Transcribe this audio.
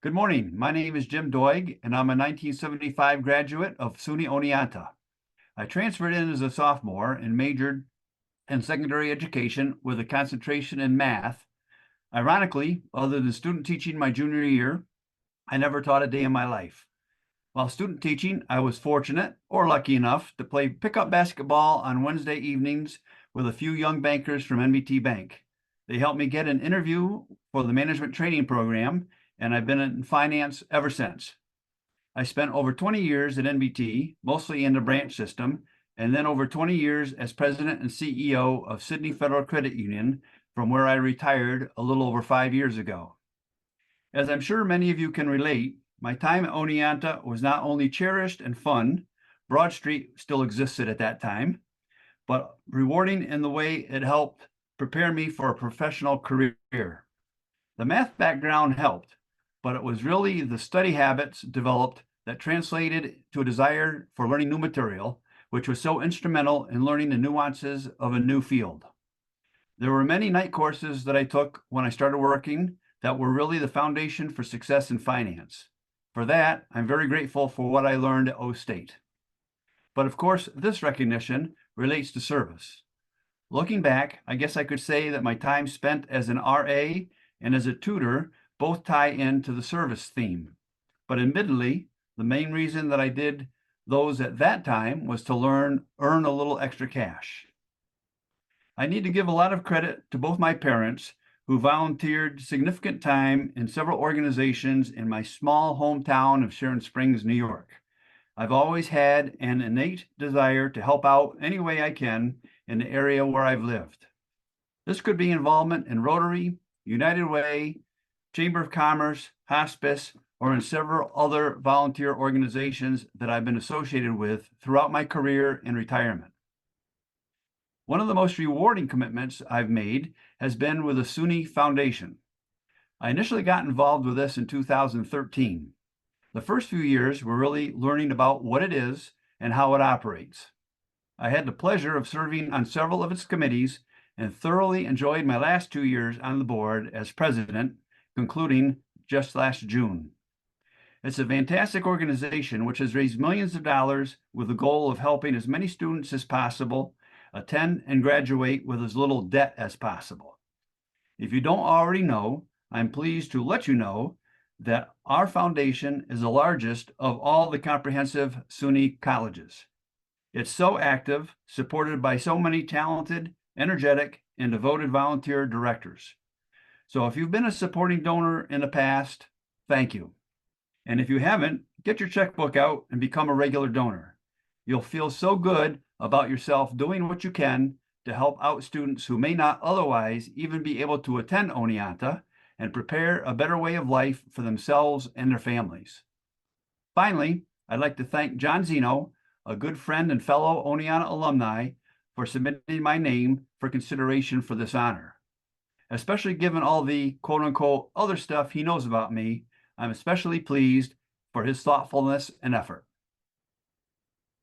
Good morning. My name is Jim Doig, and I'm a 1975 graduate of SUNY Oneonta. I transferred in as a sophomore and majored in secondary education with a concentration in math. Ironically, other than student teaching my junior year, I never taught a day in my life. While student teaching, I was fortunate or lucky enough to play pickup basketball on Wednesday evenings with a few young bankers from NBT Bank. They helped me get an interview for the management training program, and I've been in finance ever since. I spent over 20 years at NBT, mostly in the branch system, and then over 20 years as president and CEO of Sydney Federal Credit Union, from where I retired a little over 5 years ago. As I'm sure many of you can relate, my time at Oneonta was not only cherished and fun, Broad Street still existed at that time, but rewarding in the way it helped prepare me for a professional career. The math background helped, but it was really the study habits developed that translated to a desire for learning new material, which was so instrumental in learning the nuances of a new field. There were many night courses that I took when I started working that were really the foundation for success in finance. For that, I'm very grateful for what I learned at O State. But of course, this recognition relates to service. Looking back, I guess I could say that my time spent as an RA and as a tutor both tie into the service theme. But admittedly, the main reason that I did those at that time was to earn a little extra cash. I need to give a lot of credit to both my parents, who volunteered significant time in several organizations in my small hometown of Sharon Springs, New York. I've always had an innate desire to help out any way I can in the area where I've lived. This could be involvement in Rotary, United Way, Chamber of Commerce, hospice, or in several other volunteer organizations that I've been associated with throughout my career and retirement. One of the most rewarding commitments I've made has been with the SUNY Foundation. I initially got involved with this in 2013. The first few years were really learning about what it is and how it operates. I had the pleasure of serving on several of its committees and thoroughly enjoyed my last 2 years on the board as president, concluding just last June. It's a fantastic organization which has raised millions of dollars with the goal of helping as many students as possible attend and graduate with as little debt as possible. If you don't already know, I'm pleased to let you know that our foundation is the largest of all the comprehensive SUNY colleges. It's so active, supported by so many talented, energetic, and devoted volunteer directors. So if you've been a supporting donor in the past, thank you. And if you haven't, get your checkbook out and become a regular donor. You'll feel so good about yourself doing what you can to help out students who may not otherwise even be able to attend Oneonta and prepare a better way of life for themselves and their families. Finally, I'd like to thank John Zeno, a good friend and fellow Oneonta alumni, for submitting my name for consideration for this honor. Especially given all the quote-unquote other stuff he knows about me, I'm especially pleased for his thoughtfulness and effort.